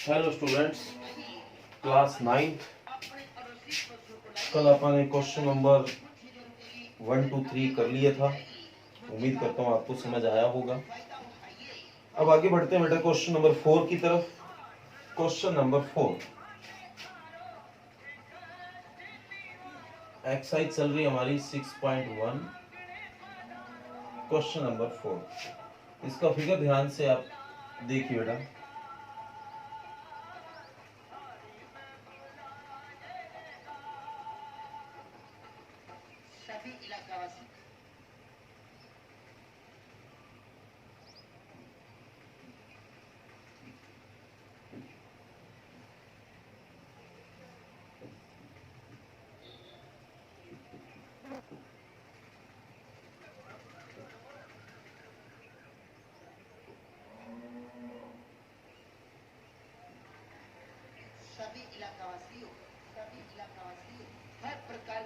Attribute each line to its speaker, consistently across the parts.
Speaker 1: Hello students, class 9th। कल अपन ने question number 1 2 3 कर लिया था। उम्मीद करता हूँ आपको समझ आया होगा। अब आगे बढ़ते हैं बेटा क्वेश्चन नंबर 4 की तरफ। क्वेश्चन नंबर 4, एक्सरसाइज चल रही है हमारी 6.1। क्वेश्चन नंबर 4, इसका फिगर ध्यान से आप देखिए बेटा।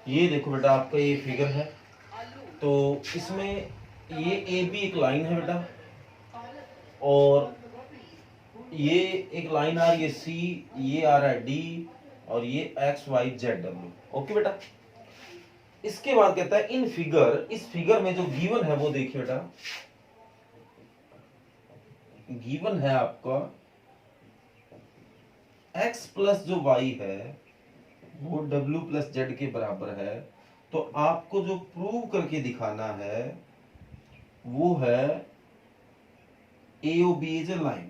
Speaker 1: ये देखो बेटा, आपका ये फिगर है। तो इसमें ये ए बी एक लाइन है बेटा, और ये एक लाइन आ रही है सी, ये आ रहा है डी, और ये X Y Z W. Okay बेटा, इसके बाद कहता है इन फिगर, इस फिगर में जो गिवन है वो देखिए बेटा। गिवन है आपका x प्लस जो y है वो w प्लस जेड के बराबर है। तो आपको जो प्रूव करके दिखाना है वो है AOB इज ए लाइन।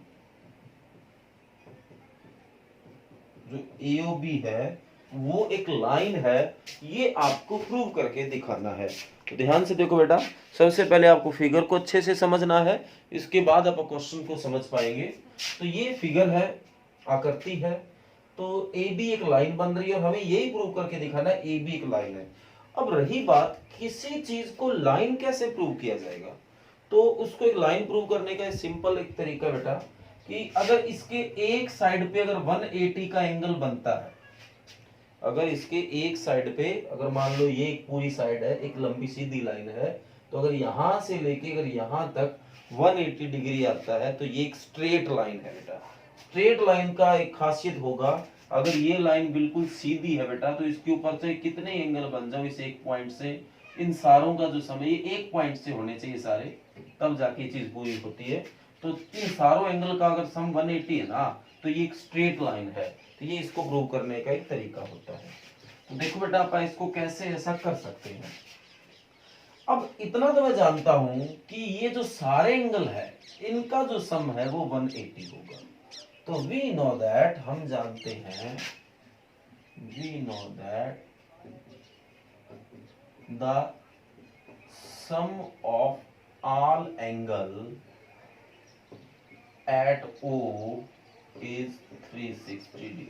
Speaker 1: जो AOB है वो एक लाइन है, ये आपको प्रूव करके दिखाना है। तो ध्यान से देखो बेटा, सबसे पहले आपको फिगर को अच्छे से समझना है, इसके बाद आप क्वेश्चन को समझ पाएंगे। तो ये फिगर है, आकृति है। तो AB एक लाइन बन रही है और हमें यही प्रूव करके दिखाना है AB एक लाइन है। अब रही बात किसी चीज को लाइन कैसे प्रूव किया जाएगा, तो उसको एक लाइन प्रूव करने का सिंपल एक तरीका बेटा कि अगर इसके एक साइड पे अगर 180 का एंगल बनता है, अगर इसके एक साइड पे अगर मान लो ये एक पूरी साइड है, एक लंबी सीधी लाइन है, तो अगर यहां से लेके अगर यहां तक 180 डिग्री आता है तो ये एक स्ट्रेट लाइन है बेटा। स्ट्रेट लाइन का एक खासियत होगा, अगर ये लाइन बिल्कुल सीधी है बेटा तो इसके ऊपर से कितने एंगल बन जाओ इस एक पॉइंट से, इन सारों का जो समय ये एक पॉइंट से होने चाहिए सारे, तब जाके चीज पूरी होती है। तो इन सारों एंगल का अगर सम 180 है ना, तो ये एक स्ट्रेट लाइन है। तो ये इसको प्रूव करने का एक तरीका होता है। तो देखो बेटा, आप इसको कैसे ऐसा कर सकते हैं। अब इतना तो मैं जानता हूं कि ये जो सारे एंगल है इनका जो सम है वो 180 होगा। तो वी नो दैट, हम जानते हैं, we know that the sum of all angle at O is 360 degree.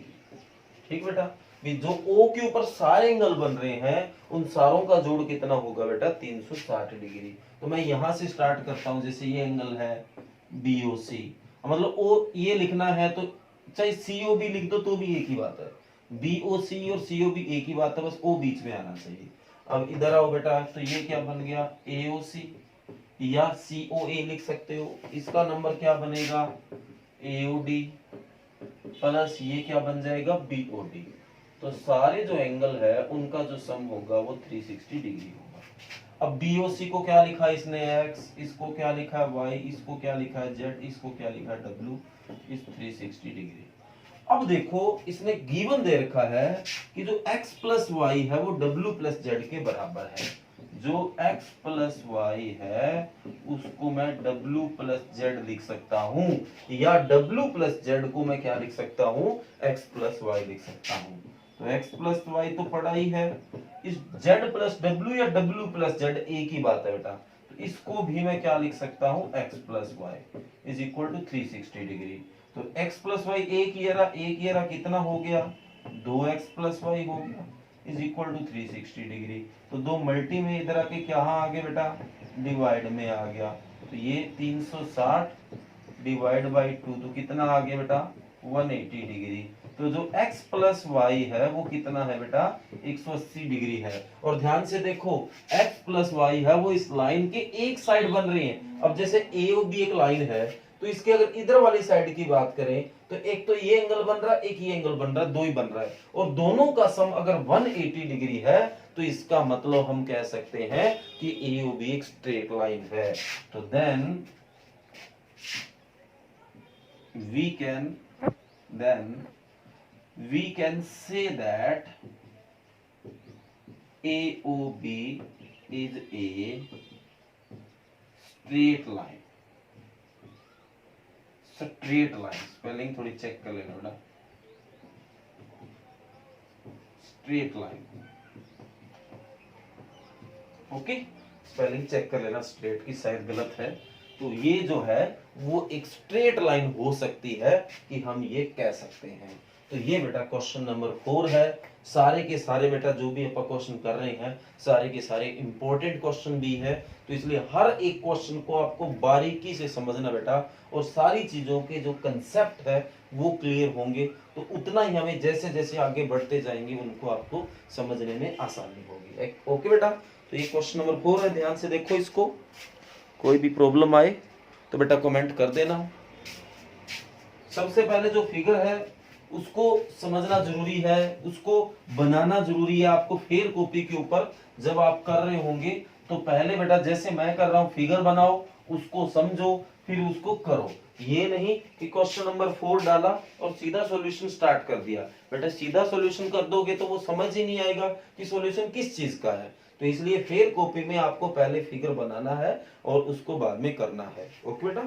Speaker 1: ठीक बेटा, जो O के ऊपर सारे एंगल बन रहे हैं उन सारों का जोड़ कितना होगा बेटा, 360 डिग्री। तो मैं यहां से स्टार्ट करता हूं, जैसे ये एंगल है BOC, मतलब O ये लिखना है तो चाहे COB लिख दो तो भी एक ही बात है। BOC और COB एक ही बात है, बस O बीच में आना चाहिए। अब इधर आओ बेटा, तो ये क्या बन गया AOC, या COA लिख सकते हो। इसका नंबर क्या बनेगा AOD, प्लस ये क्या बन जाएगा BOD। तो सारे जो एंगल है उनका जो सम होगा वो 360 डिग्री होगा। अब BOC को क्या लिखा इसने X, इसको क्या लिखा है Y, इसको क्या लिखा है Z, इसको क्या लिखा है W, इस 360 डिग्री। अब देखो इसने गिवन दे रखा है कि जो x प्लस वाई है वो w प्लस जेड के बराबर है। जो x प्लस वाई है उसको मैं w प्लस जेड लिख सकता हूं, या w प्लस जेड को मैं क्या लिख सकता हूं, x प्लस वाई लिख सकता हूं। तो x प्लस वाई तो पढ़ा ही है, इस z प्लस w या w प्लस जेड एक ही बात है बेटा। तो इसको भी मैं क्या लिख सकता हूं, x plus Y is equal to 360 degree. तो x प्लस वाई एक ये रहा कितना हो गया, 2x प्लस वाई हो गया इज इक्वल टू 360 डिग्री। तो दो मल्टी में इधर आके क्या आ गया बेटा, डिवाइड में आ गया। तो ये 360 डिवाइड बाई 2 तो कितना आ गया बेटा, 180 डिग्री। तो जो x प्लस वाई है वो कितना है बेटा, 180 डिग्री है। और ध्यान से देखो x प्लस वाई है वो इस लाइन के एक साइड बन रही है। अब जैसे AOB एक लाइन है तो इसके अगर इधर वाली साइड की बात करें तो एक तो ये एंगल बन रहा है, एक ये एंगल बन रहा है, दो ही बन रहा है, और दोनों का सम अगर 180 डिग्री है तो इसका मतलब हम कह सकते हैं कि AOB एक स्ट्रेट लाइन है। तो then we can say that AOB is a straight line। Straight line spelling थोड़ी चेक कर लेना बेटा, straight line, okay, spelling check कर लेना, स्ट्रेट की शायद गलत है, तो ये जो है वो एक स्ट्रेट लाइन हो सकती है कि हम ये कह सकते हैं। तो ये बेटा क्वेश्चन नंबर 4 है। सारे के सारे बेटा जो भी अपन क्वेश्चन कर रहे हैं सारे के सारे इंपॉर्टेंट क्वेश्चन भी है, तो इसलिए हर एक क्वेश्चन को आपको बारीकी से समझना बेटा, और सारी चीजों के जो कंसेप्ट है वो क्लियर होंगे, तो उतना ही हमें जैसे जैसे आगे बढ़ते जाएंगे उनको आपको समझने में आसानी होगी। ओके बेटा, तो ये क्वेश्चन नंबर 4 है, ध्यान से देखो इसको, कोई भी प्रॉब्लम आए तो बेटा कमेंट कर देना। सबसे पहले जो फिगर है उसको समझना जरूरी है, उसको बनाना जरूरी है आपको फेयर कॉपी के ऊपर जब आप कर रहे होंगे। तो पहले बेटा जैसे मैं कर रहा हूं फिगर बनाओ, उसको समझो, फिर उसको करो। ये नहीं कि क्वेश्चन नंबर 4 डाला और सीधा सॉल्यूशन स्टार्ट कर दिया। बेटा सीधा सॉल्यूशन कर दोगे तो वो समझ ही नहीं आएगा कि सॉल्यूशन किस चीज का है। तो इसलिए फेयर कॉपी में आपको पहले फिगर बनाना है और उसको बाद में करना है। ओके बेटा।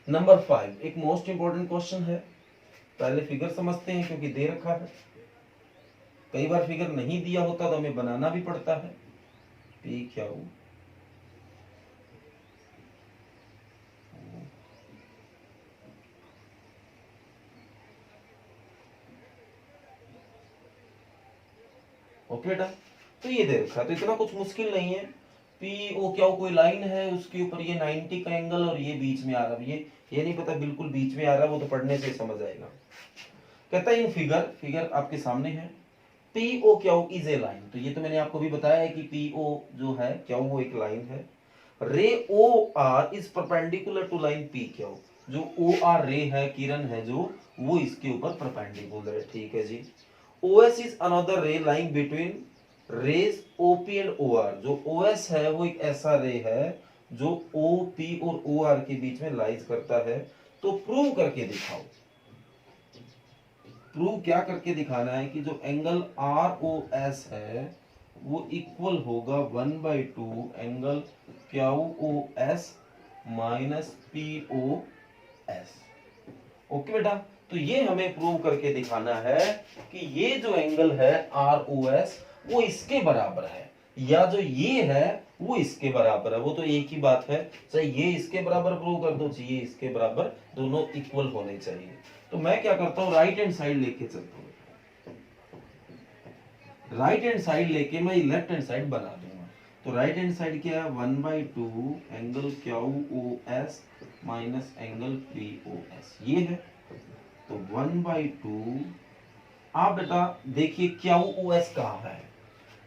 Speaker 1: नंबर 5 एक मोस्ट इंपोर्टेंट क्वेश्चन है, पहले फिगर समझते हैं क्योंकि दे रखा है। कई बार फिगर नहीं दिया होता तो हमें बनाना भी पड़ता है। पी क्या हो ओके बेटा, तो ये दे रखा है तो इतना कुछ मुश्किल नहीं है। पी ओ क्या कोई लाइन है उसके ऊपर ये 90 का एंगल और ये बीच में आ रहा है, ये नहीं पता बिल्कुल बीच में आ रहा है, वो तो पढ़ने से समझ आएगा। कहता है इन फिगर आपके सामने है, पी ओ क्या इज ए लाइन। तो ये तो मैंने आपको भी बताया है कि पी ओ जो है क्या वो एक लाइन है। Ray O R is perpendicular to line P क्या, जो ओ आर रे है किरण है जो वो इसके ऊपर परपेंडिकुलर है। ठीक है जी। OS is another ray line between rays OP and OR। जो OS है वो एक ऐसा रे है जो OP और OR के बीच में लाइज करता है। तो प्रूव करके दिखाओ, प्रूव क्या करके दिखाना है कि जो एंगल ROS है वो इक्वल होगा 1/2 angle QOS minus POS। Okay बेटा, तो ये हमें प्रूव करके दिखाना है कि ये जो एंगल है ROS वो इसके बराबर है, या जो ये है वो इसके बराबर है। वो तो एक ही बात है, चाहे ये इसके बराबर प्रूव कर दो चाहिए इसके बराबर, दोनों इक्वल होने चाहिए। तो मैं क्या करता हूं राइट हैंड साइड लेके चलता हूं, राइट हैंड साइड लेके मैं लेफ्ट हैंड साइड बना दूंगा। तो राइट हैंड साइड क्या है 1/2 angle QOS minus angle POS, ये है। तो 1/2 आप बेटा देखिए QOS कहां है,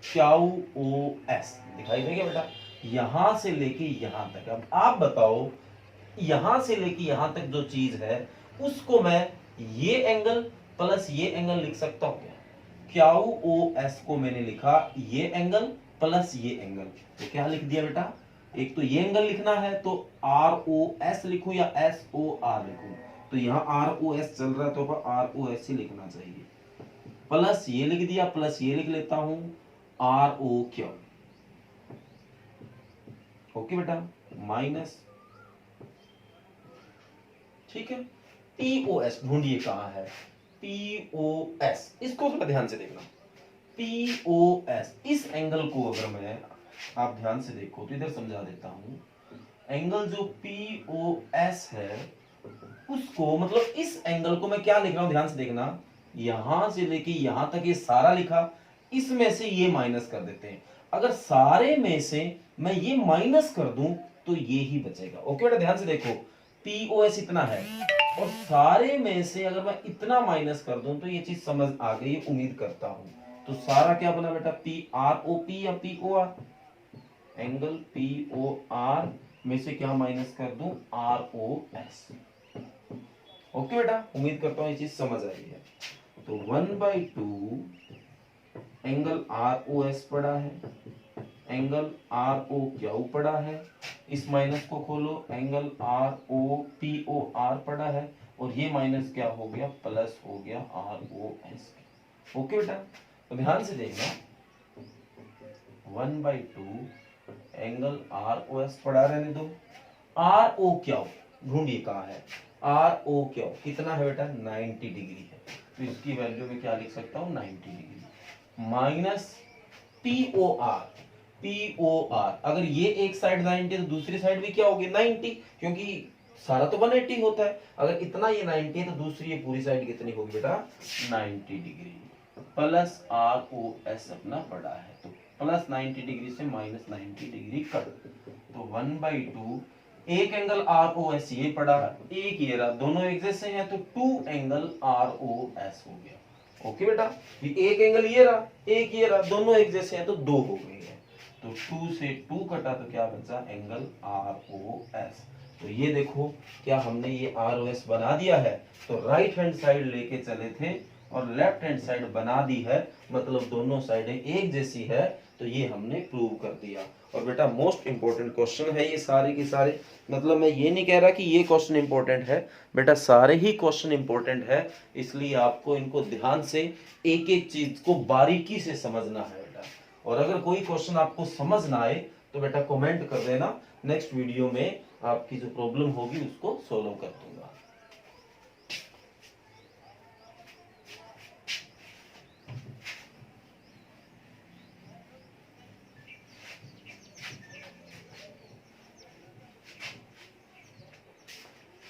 Speaker 1: QOS दिखाई देगा बेटा, यहां से लेके यहां तक। अब आप बताओ यहां से लेके यहां तक जो चीज है उसको मैं ये एंगल प्लस ये एंगल लिख सकता हूं क्या। QOS को मैंने लिखा ये एंगल प्लस ये एंगल, तो क्या लिख दिया बेटा, एक तो ये एंगल लिखना है तो ROS लिखूं या SOR लिखूं। तो यहाँ ROS चल रहा है तो ROS ही लिखना चाहिए, प्लस ये लिख दिया, प्लस ये लिख लेता हूं ROQ। ओके बेटा, माइनस, ठीक है। POS ढूंढिए कहां है, POS इसको थोड़ा ध्यान से देखना। POS इस एंगल को अगर मैं, आप ध्यान से देखो तो इधर समझा देता हूं, एंगल जो POS है उसको मतलब इस एंगल को मैं क्या लिख रहा हूं ध्यान से देखना, यहां से लेके यहां तक ये सारा लिखा, इसमें से ये माइनस कर देते हैं। अगर सारे में से मैं ये माइनस कर दूं तो ये ही बचेगा। ओके बेटा, ध्यान से देखो POS इतना है और सारे में से अगर मैं इतना माइनस कर दूं तो ये चीज समझ आ गई, उम्मीद करता हूं। तो सारा क्या बना बेटा, PROP या POR, एंगल POR में से क्या माइनस कर दूं, ROS। ओके बेटा, उम्मीद करता हूँ ये चीज समझ आई है। तो 1/2 एंगल ROS पड़ा है, एंगल ROQ पड़ा है, इस माइनस को खोलो, एंगल ROPOR पड़ा है, और ये माइनस क्या हो गया, प्लस हो गया ROS। ओके बेटा, तो ध्यान से देखना, 1/2 एंगल ROS पड़ा रहने दो, ROQ ढूंढिए कहाँ है, ROQ कितना है बेटा, 90 डिग्री है, तो इसकी वैल्यू में क्या लिख सकता हूँ, 90 डिग्री, माइनस POR, अगर ये एक साइड 90 तो दूसरी साइड भी क्या होगी, 90, क्योंकि सारा तो 180 होता है, अगर इतना ये 90 है तो दूसरी ये पूरी साइड कितनी होगी बेटा, 90 डिग्री, प्लस ROS अपना बड़ा है, तो प्लस 90 डिग्री से माइनस 90 डिग्री कट, तो 1/2 एक एंगल ROS ये पड़ा, एक ये रहा, दोनों एक जैसे हैं तो 2 एंगल ROS हो गया। ओके बेटा, ये एक एंगल ये रहा, एक ये रहा, दोनों एक जैसे हैं तो 2 हो गए हैं, तो 2 से 2 कटा तो क्या बचा, एंगल ROS। तो ये देखो, क्या हमने ये ROS बना दिया है, तो राइट हैंड साइड लेके चले थे और लेफ्ट हैंड साइड बना दी है, मतलब दोनों साइडें एक जैसी है, तो ये हमने प्रूव कर दिया। और बेटा मोस्ट इंपॉर्टेंट क्वेश्चन है ये सारे के सारे, मतलब मैं ये नहीं कह रहा कि ये क्वेश्चन इंपॉर्टेंट है, बेटा सारे ही क्वेश्चन इंपॉर्टेंट है, इसलिए आपको इनको ध्यान से एक एक चीज को बारीकी से समझना है बेटा। और अगर कोई क्वेश्चन आपको समझ ना आए तो बेटा कमेंट कर देना, नेक्स्ट वीडियो में आपकी जो प्रॉब्लम होगी उसको सोल्व कर दूंगा।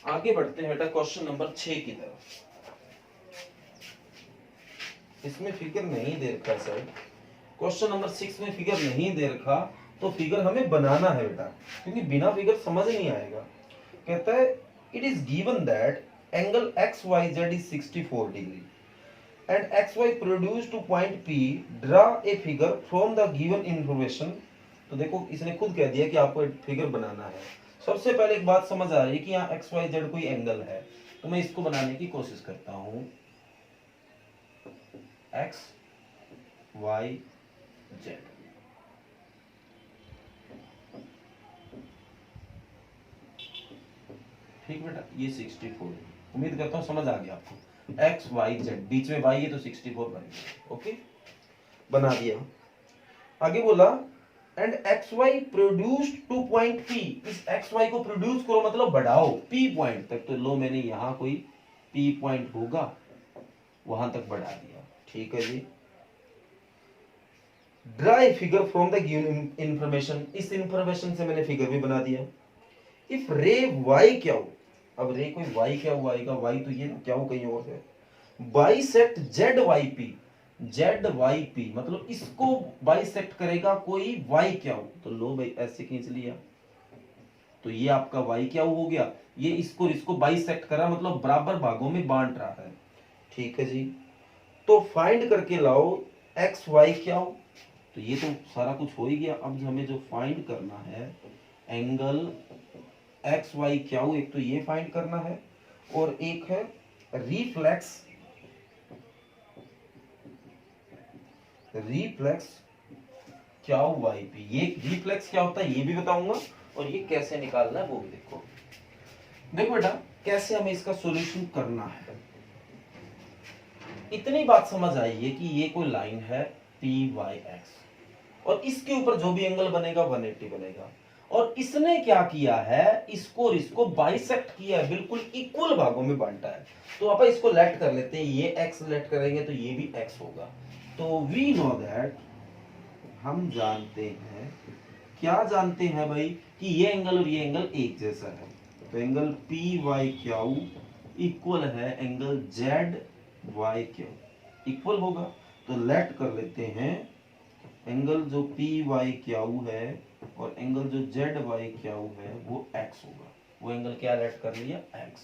Speaker 1: आगे बढ़ते हैं बेटा क्वेश्चन नंबर 6 की तरफ। इसमें फिगर नहीं दे रखा शायद, क्वेश्चन नंबर 6 में फिगर नहीं दे रखा, तो फिगर हमें बनाना है बेटा, क्योंकि बिना फिगर समझ नहीं आएगा। कहता है it is given that angle XYZ is 64 degree and XY produced to point P, draw a figure from the given information। तो देखो इसने खुद कह दिया कि आपको एक फिगर बनाना है। सबसे पहले एक बात समझ आ रही है कि यहाँ XYZ कोई एंगल है, तो मैं इसको बनाने की कोशिश करता हूँ, XYZ। ठीक बेटा, ये 64 है, उम्मीद करता हूँ समझ आ गया आपको, XYZ बीच में y है तो 64 बन गया। ओके, बना दिया। आगे बोला and XY produced two point P, इस XY को प्रोड्यूस करो मतलब बढ़ाओ P पॉइंट तक, तो लो मैंने यहां कोई P पॉइंट होगा वहां तक बढ़ा दिया। ठीक है जी, draw a figure from the given information, इस इंफॉर्मेशन से मैंने फिगर भी बना दिया। इफ रे y क्या हो, अब रे कोई y क्या हुआ आएगा, y तो ये क्या हो कहीं और है, बाइसेक्ट ZYP, ZYP मतलब इसको बाइसेक्ट करेगा कोई y क्या हो, तो लो भाई ऐसे खींच लिया, तो ये आपका y क्या हो गया, ये इसको बाइसेक्ट करा मतलब बराबर भागों में बांट रहा है। ठीक है जी, तो फाइंड करके लाओ XY क्या हो, तो ये तो सारा कुछ हो ही गया। अब हमें जो फाइंड करना है एंगल XY क्या हो, एक तो ये फाइंड करना है और एक है रिफ्लेक्स क्या हुआ IP, ये रिफ्लेक्स क्या होता है ये भी बताऊंगा, और ये कैसे निकालना है वो भी देखो। देखो बेटा कैसे हमें इसका सॉल्यूशन करना है, इतनी बात समझ आई है कि ये कोई लाइन है PYX और इसके ऊपर जो भी एंगल बनेगा 180 बनेगा, और इसने क्या किया है, इसको और इसको बाइसेक्ट किया है, बिल्कुल इक्वल भागों में बांटा है। तो आप इसको लेट कर लेते हैं, ये x लेट करेंगे तो ये भी x होगा। तो वी नो दैट, हम जानते हैं, क्या जानते हैं भाई, कि ये एंगल और ये एंगल एक जैसा है, तो एंगल PYQ इक्वल है एंगल ZYQ, इक्वल होगा। तो लेट कर लेते हैं एंगल जो PYQ है और एंगल जो ZYQ है वो x होगा, वो एंगल क्या लेट कर लिया, x।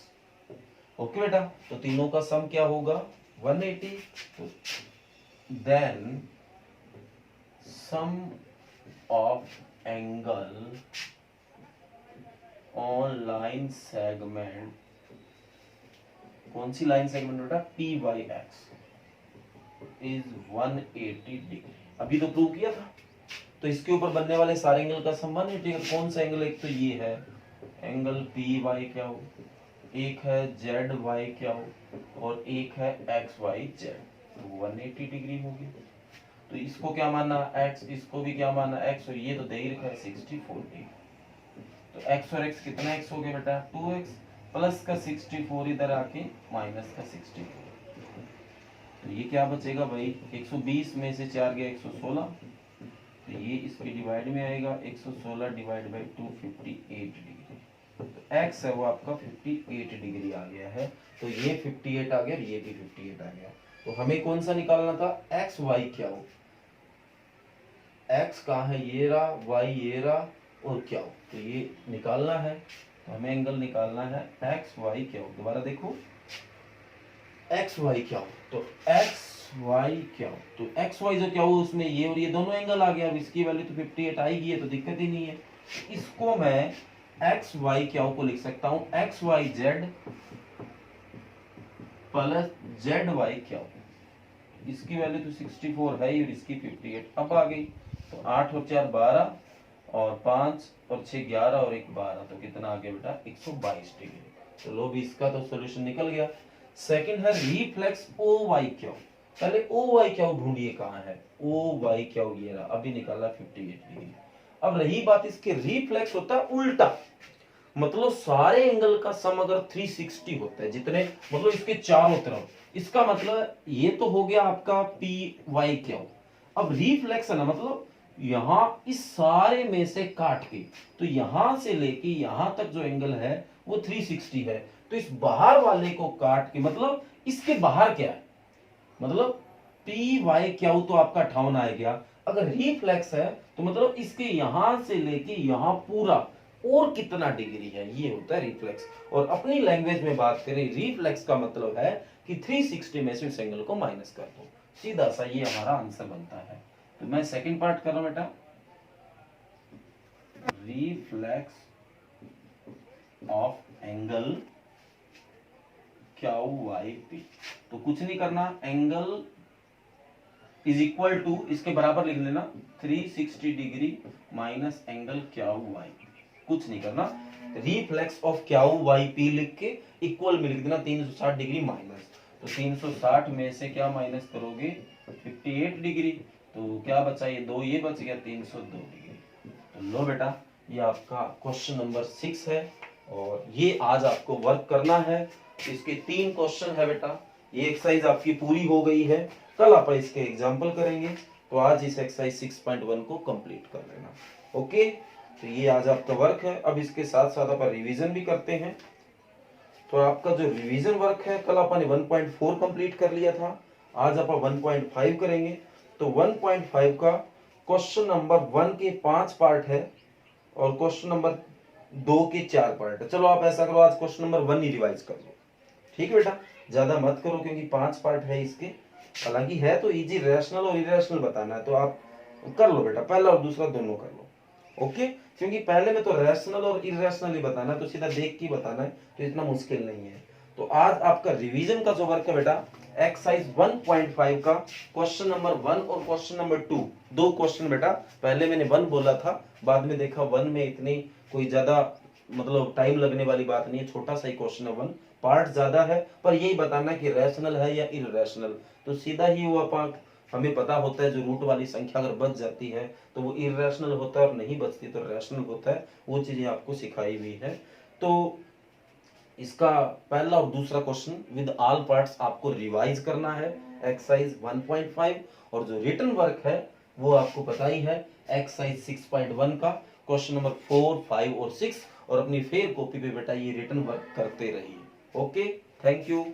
Speaker 1: ओके बेटा, तो तीनों का सम क्या होगा 180, तो then sum of angle on line segment, कौन सी लाइन सेगमेंट बेटा, P Y X is 180 degree. अभी तो प्रूव किया था। तो इसके ऊपर बनने वाले सारे एंगल का सम 180 है। कौन सा एंगल, एक तो ये है एंगल पी वाई क्या हो, एक है जेड वाई क्या हो, और एक है एक्स वाई जेड, तो 180 डिग्री होगी। तो इसको क्या माना x, इसको भी क्या माना x, और ये तो दे ही रखा है 60/40। तो x और x कितना x हो गया बेटा, 2x प्लस का 64 इधर आके माइनस का 64। तो ये क्या बचेगा भाई, 120 में से 4 गया 116, तो ये इसके डिवाइड में आएगा 116 डिवाइड बाई 2 58 डिग्री। तो x है वो आपका 58 डिग्री आ गया है। तो ये 58 आ गया, ये भी 58 आ गया। तो हमें कौन सा निकालना था, एक्स वाई क्या हो, एक्स कहाँ है, ये रहा, वाई ये रहा, और क्या हो, तो ये निकालना है। तो हमें एंगल निकालना है एक्स वाई क्या हो। दोबारा देखो, एक्स वाई क्या हो, तो एक्स वाई क्या हो, तो एक्स वाई जो क्या हो उसमें ये और ये दोनों एंगल आ गया। अब इसकी वैल्यू तो 58 आएगी है, तो दिक्कत ही नहीं है। इसको मैं एक्स वाई क्या हो को लिख सकता हूं X Y Z plus Z Y क्या हो। इसकी वैल्यू तो 64 है ही, और इसकी 58 अब आ गई। तो 8 और 4 12, और 5 और 6 11, और 1 12, तो कितना आ गया बेटा 122 डिग्री। तो लो भी इसका तो सॉल्यूशन निकल गया। सेकंड है रिफ्लेक्स ओ वाई क्या हो। पहले ओ वाई क्या हो ढूंढिए, कहाँ है ओ वाई क्या हो, ये रहा, अभी निकाला 58 डिग्री। अब रही बात इसके, रिफ्लेक्स होता है उल्टा, मतलब सारे एंगल का सम अगर 360 होता है, जितने मतलब इसके चारों तरफ, इसका मतलब ये तो हो गया आपका पी वाई क्या हो। अब रिफ्लेक्स है ना, मतलब यहां इस सारे में से काट के, तो यहां से लेके यहां तक जो एंगल है वो 360 है। तो इस बाहर वाले को काट के, मतलब इसके बाहर क्या है, मतलब पी वाई क्या हो तो आपका 58 आ गया। अगर रिफ्लेक्स है तो मतलब इसके यहां से लेके यहां पूरा और कितना डिग्री है, ये होता है रिफ्लेक्स। और अपनी लैंग्वेज में बात करें, रिफ्लेक्स का मतलब है कि 360 में से इस एंगल को माइनस कर दो, सीधा सा ये हमारा आंसर बनता है। तो मैं सेकंड पार्ट कर रहा हूं बेटा, reflex of angle Q Y P. तो कुछ नहीं करना, एंगल इज इक्वल टू, इसके बराबर लिख लेना 360 degree minus angle Q Y, कुछ नहीं करना। Reflex of Q Y P लिख के इक्वल में लिख देना 360 डिग्री माइनस। तो 360 में से क्या माइनस करोगे 58 डिग्री, तो क्या बचा, ये 2 ये बच गया 302 डिग्री। तो लो बेटा, ये आपका क्वेश्चन नंबर 6 है, और ये आज आपको वर्क करना है। इसके 3 क्वेश्चन है बेटा। ये एक्सरसाइज आपकी पूरी हो गई है, कल आप इसके एग्जाम्पल करेंगे। तो आज इस एक्सरसाइज 6.1 को कंप्लीट कर लेना। ओके, तो ये आज आपका वर्क है। अब इसके साथ साथ आप रिवीजन भी करते हैं। तो आपका जो रिवीजन वर्क है, कल आपने 1.4 कंप्लीट कर लिया था, आज आप 1.5 करेंगे। तो 1.5 का क्वेश्चन नंबर 1 के 5 पार्ट है, और क्वेश्चन नंबर 2 के 4 पार्ट है। चलो आप ऐसा करो, आज क्वेश्चन नंबर 1 ही रिवाइज कर लो, ठीक है बेटा, ज्यादा मत करो क्योंकि 5 पार्ट है इसके। हालांकि है तो इजी, रैशनल और इरेशनल बताना है, तो आप कर लो बेटा, पहला और दूसरा दोनों कर लो। ओके, क्योंकि पहले में तो रैशनल और इरेशनल ही बताना है, तो सीधा देख के बताना है, तो इतना मुश्किल नहीं है। तो आज आपका रिवीजन का जो वर्क है बेटा, एक्सरसाइज 1.5 का क्वेश्चन नंबर 1 और क्वेश्चन नंबर 2, 2 क्वेश्चन बेटा। पहले मैंने 1 बोला था, बाद में देखा 1 में इतनी कोई ज्यादा मतलब टाइम लगने वाली बात नहीं है, छोटा सा ही क्वेश्चन है 1, पार्ट ज्यादा है, पर यही बताना कि रैशनल है या इररेशनल। तो सीधा ही वो अपन, हमें पता होता है जो रूट वाली संख्या अगर बच जाती है तो वो इररेशनल होता है, और नहीं बचती तो रैशनल होता है। वो चीजें आपको सिखाई हुई है। तो इसका पहला और दूसरा क्वेश्चन विद ऑल पार्ट्स आपको रिवाइज करना है, एक्सरसाइज 1.5। और जो रिटन वर्क है वो आपको पता ही है, एक्सरसाइज 6.1 का क्वेश्चन नंबर 4, 5 और 6। और अपनी फेयर कॉपी पे बेटा ये रिटन वर्क करते रहिए। Okay, thank you.